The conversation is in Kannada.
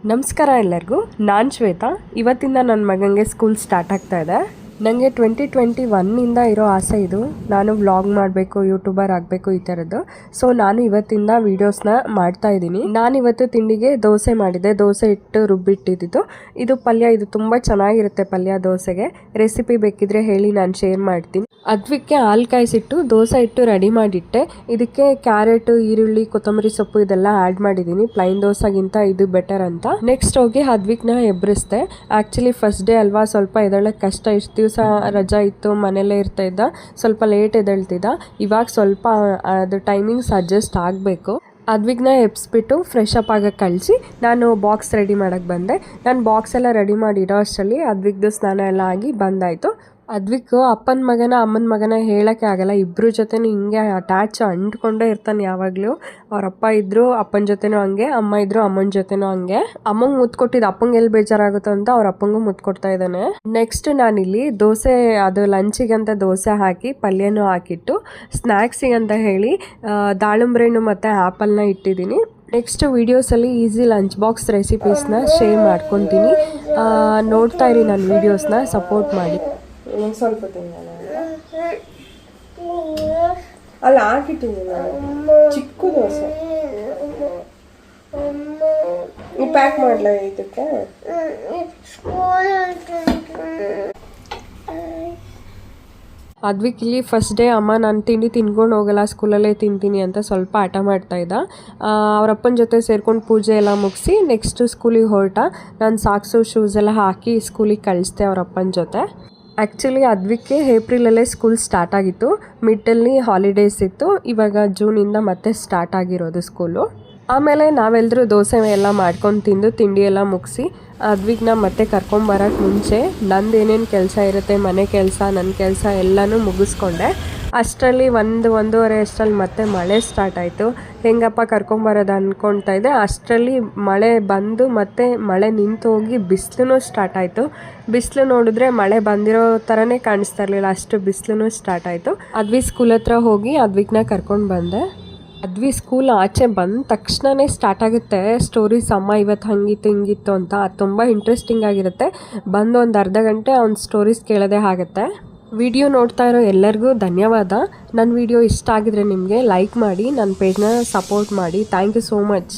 ನಮಸ್ಕಾರ ಎಲ್ಲರಿಗೂ. ನಾನು ಶ್ವೇತಾ. ಇವತ್ತಿಂದ ನನ್ನ ಮಗನಿಗೆ ಸ್ಕೂಲ್ ಸ್ಟಾರ್ಟ್ ಆಗ್ತಾ ಇದೆ. ನನಗೆ 2021ಇಂದ ಇರೋ ಆಸೆ ಇದು. ನಾನು ವ್ಲಾಗ್ ಮಾಡಬೇಕು, ಯೂಟ್ಯೂಬರ್ ಆಗಬೇಕು ಈ ಥರದ್ದು. ಸೊ ನಾನು ಇವತ್ತಿಂದ ವೀಡಿಯೋಸ್ನ ಮಾಡ್ತಾ ಇದ್ದೀನಿ. ನಾನಿವತ್ತು ತಿಂಡಿಗೆ ದೋಸೆ ಮಾಡಿದ್ದೆ. ದೋಸೆ ಹಿಟ್ಟು ರುಬ್ಬಿಟ್ಟಿದ್ದು. ಇದು ಪಲ್ಯ, ಇದು ತುಂಬ ಚೆನ್ನಾಗಿರುತ್ತೆ ಪಲ್ಯ ದೋಸೆಗೆ. ರೆಸಿಪಿ ಬೇಕಿದ್ರೆ ಹೇಳಿ, ನಾನು ಶೇರ್ ಮಾಡ್ತೀನಿ. ಅದಕ್ಕೆ ಹಾಲು ಕಾಯಿಸಿಟ್ಟು ದೋಸೆ ಹಿಟ್ಟು ರೆಡಿ ಮಾಡಿಟ್ಟೆ. ಇದಕ್ಕೆ ಕ್ಯಾರೆಟು, ಈರುಳ್ಳಿ, ಕೊತ್ತಂಬರಿ ಸೊಪ್ಪು ಇದೆಲ್ಲ ಆ್ಯಡ್ ಮಾಡಿದ್ದೀನಿ. ಪ್ಲೈನ್ ದೋಸೆಗಿಂತ ಇದು ಬೆಟರ್ ಅಂತ. ನೆಕ್ಸ್ಟ್ ಹೋಗಿ ಅದ್ವಿಕ್ನ ಎಬ್ಬರಿಸ್ದೆ. ಆ್ಯಕ್ಚುಲಿ ಫಸ್ಟ್ ಡೇ ಅಲ್ವಾ, ಸ್ವಲ್ಪ ಎದ್ದೇಳಕ್ಕೆ ಕಷ್ಟ. ಇಷ್ಟು ದಿವಸ ರಜಾ ಇತ್ತು, ಮನೇಲೇ ಇರ್ತಾ ಇದ್ದ, ಸ್ವಲ್ಪ ಲೇಟ್ ಎದ್ದೇಳ್ತಿದ್ದ. ಇವಾಗ ಸ್ವಲ್ಪ ಅದು ಟೈಮಿಂಗ್ಸ್ ಅಡ್ಜಸ್ಟ್ ಆಗಬೇಕು. ಅದ್ವಿಗ್ನ ಎಬ್ಸ್ಬಿಟ್ಟು ಫ್ರೆಶ್ ಅಪ್ ಆಗಕ್ಕೆ ಕಳಿಸಿ ನಾನು ಬಾಕ್ಸ್ ರೆಡಿ ಮಾಡೋಕ್ಕೆ ಬಂದೆ. ನಾನು ಬಾಕ್ಸ್ ಎಲ್ಲ ರೆಡಿ ಮಾಡಿ ಇಡೋ ಅಷ್ಟರಲ್ಲಿ ಅದ್ವಿಗ್ದು ಸ್ನಾನ ಎಲ್ಲ ಆಗಿ ಬಂದಾಯಿತು. ಅದ್ವಿಕ್ ಅಪ್ಪನ ಮಗನ ಅಮ್ಮನ ಮಗನ ಹೇಳೋಕ್ಕೆ ಆಗಲ್ಲ. ಇಬ್ಬರ ಜೊತೆನೂ ಹಿಂಗೆ ಅಟ್ಯಾಚ್ ಅಂಟ್ಕೊಂಡೇ ಇರ್ತಾನೆ ಯಾವಾಗಲೂ. ಅವ್ರ ಅಪ್ಪ ಇದ್ದರು ಅಪ್ಪನ ಜೊತೆನೂ ಹಂಗೆ, ಅಮ್ಮ ಇದ್ದರು ಅಮ್ಮನ ಜೊತೆನೂ ಹಂಗೆ. ಅಮ್ಮಂಗೆ ಮುತ್ಕೊಟ್ಟಿದ್ದು ಅಪ್ಪಂಗೆ ಎಲ್ಲಿ ಬೇಜಾರಾಗುತ್ತೋ ಅಂತ ಅವ್ರ ಅಪ್ಪಂಗೂ ಮುತ್ಕೊಡ್ತಾ ಇದ್ದಾನೆ. ನೆಕ್ಸ್ಟ್ ನಾನಿಲ್ಲಿ ದೋಸೆ, ಅದು ಲಂಚಿಗಂತ ದೋಸೆ ಹಾಕಿ ಪಲ್ಯನೂ ಹಾಕಿಟ್ಟು ಸ್ನ್ಯಾಕ್ಸಿಗಂತ ಹೇಳಿ ದಾಳಿಂಬ್ರೆಣ್ಣು ಮತ್ತು ಆ್ಯಪಲ್ನ ಇಟ್ಟಿದ್ದೀನಿ. ನೆಕ್ಸ್ಟ್ ವೀಡಿಯೋಸಲ್ಲಿ ಈಸಿ ಲಂಚ್ ಬಾಕ್ಸ್ ರೆಸಿಪೀಸ್ನ ಶೇರ್ ಮಾಡ್ಕೊತೀನಿ. ನೋಡ್ತಾ ಇರಿ ನನ್ನ ವೀಡಿಯೋಸ್ನ, ಸಪೋರ್ಟ್ ಮಾಡಿ. ಒಂದು ಸ್ವಲ್ಪ ತಿನ್ನೋಣ. ಅಲ್ಲ ಹಾಕಿಟ್ಟಿನಿ ನಾನು, ಚಿಕ್ಕ ದೋಸೆ. ಪ್ಯಾಕ್ ಮಾಡಲ ಇದಕ್ಕೆ? ಅದ್ವಿಕ್ ಇಲ್ಲಿ ಫಸ್ಟ್ ಡೇ ಅಮ್ಮ ನಾನು ತಿಂಡಿ ತಿನ್ಕೊಂಡು ಹೋಗಲ್ಲ, ಸ್ಕೂಲಲ್ಲೇ ತಿಂತೀನಿ ಅಂತ ಸ್ವಲ್ಪ ಹಠ ಮಾಡ್ತಾಯಿದ್ದ. ಅವರಪ್ಪನ ಜೊತೆ ಸೇರ್ಕೊಂಡು ಪೂಜೆ ಎಲ್ಲ ಮುಗಿಸಿ ನೆಕ್ಸ್ಟ್ ಸ್ಕೂಲಿಗೆ ಹೊರಟ. ನಾನು ಸಾಕ್ಸು ಶೂಸ್ ಎಲ್ಲ ಹಾಕಿ ಸ್ಕೂಲಿಗೆ ಕಳಿಸ್ದೆ ಅವರಪ್ಪನ ಜೊತೆ. ಆ್ಯಕ್ಚುಲಿ ಅದ್ವಿಕ್ಕೆ ಏಪ್ರಿಲಲ್ಲೇ ಸ್ಕೂಲ್ ಸ್ಟಾರ್ಟ್ ಆಗಿತ್ತು. ಮಿಡ್ಡಲ್ಲಿ ಹಾಲಿಡೇಸ್ ಇತ್ತು. ಇವಾಗ ಜೂನಿಂದ ಮತ್ತೆ ಸ್ಟಾರ್ಟ್ ಆಗಿರೋದು ಸ್ಕೂಲು. ಆಮೇಲೆ ನಾವೆಲ್ಲರೂ ದೋಸೆ ಎಲ್ಲ ಮಾಡ್ಕೊಂಡು ತಿಂದು ತಿಂಡಿ ಎಲ್ಲ ಮುಗಿಸಿ ಅದ್ವಿಗ್ನ ಮತ್ತೆ ಕರ್ಕೊಂಬರೋಕ್ಕೆ ಮುಂಚೆ ನಂದು ಏನೇನು ಕೆಲಸ ಇರುತ್ತೆ, ಮನೆ ಕೆಲಸ, ನನ್ನ ಕೆಲಸ ಎಲ್ಲನೂ ಮುಗಿಸ್ಕೊಂಡೆ. ಅಷ್ಟರಲ್ಲಿ ಒಂದೂವರೆ ಅಷ್ಟರಲ್ಲಿ ಮತ್ತೆ ಮಳೆ ಸ್ಟಾರ್ಟ್ ಆಯಿತು. ಹೆಂಗಪ್ಪ ಕರ್ಕೊಂಬರೋದು ಅಂದ್ಕೊಳ್ತಾ ಇದ್ದೆ. ಅಷ್ಟರಲ್ಲಿ ಮಳೆ ಬಂದು ಮತ್ತೆ ಮಳೆ ನಿಂತು ಹೋಗಿ ಬಿಸಿಲು ಸ್ಟಾರ್ಟ್ ಆಯಿತು. ಬಿಸಿಲು ನೋಡಿದ್ರೆ ಮಳೆ ಬಂದಿರೋ ಥರನೇ ಕಾಣಿಸ್ತಾ ಇರಲಿಲ್ಲ, ಅಷ್ಟು ಬಿಸಿಲು ಸ್ಟಾರ್ಟ್ ಆಯಿತು. ಅದ್ವಿ ಸ್ಕೂಲ್ ಹತ್ರ ಹೋಗಿ ಅದ್ವಿಗ್ನ ಕರ್ಕೊಂಡು ಬಂದೆ. ಅದ್ವಿ ಸ್ಕೂಲ್ ಆಚೆ ಬಂದ ತಕ್ಷಣವೇ ಸ್ಟಾರ್ಟ್ ಆಗುತ್ತೆ ಸ್ಟೋರೀಸ್. ಅಮ್ಮ ಇವತ್ತು ಹಂಗಿತ್ತು ಹಿಂಗಿತ್ತು ಅಂತ. ಅದು ತುಂಬ ಇಂಟ್ರೆಸ್ಟಿಂಗ್ ಆಗಿರುತ್ತೆ. ಬಂದು ಒಂದು ಅರ್ಧ ಗಂಟೆ ಅವ್ನ ಸ್ಟೋರೀಸ್ ಕೇಳೋದೇ ಆಗುತ್ತೆ. ವಿಡಿಯೋ ನೋಡ್ತಾ ಇರೋ ಎಲ್ಲರಿಗೂ ಧನ್ಯವಾದ. ನನ್ನ ವಿಡಿಯೋ ಇಷ್ಟ ಆಗಿದ್ರೆ ನಿಮಗೆ ಲೈಕ್ ಮಾಡಿ, ನನ್ನ ಪೇಜ್ನ ಸಪೋರ್ಟ್ ಮಾಡಿ. Thank you so much.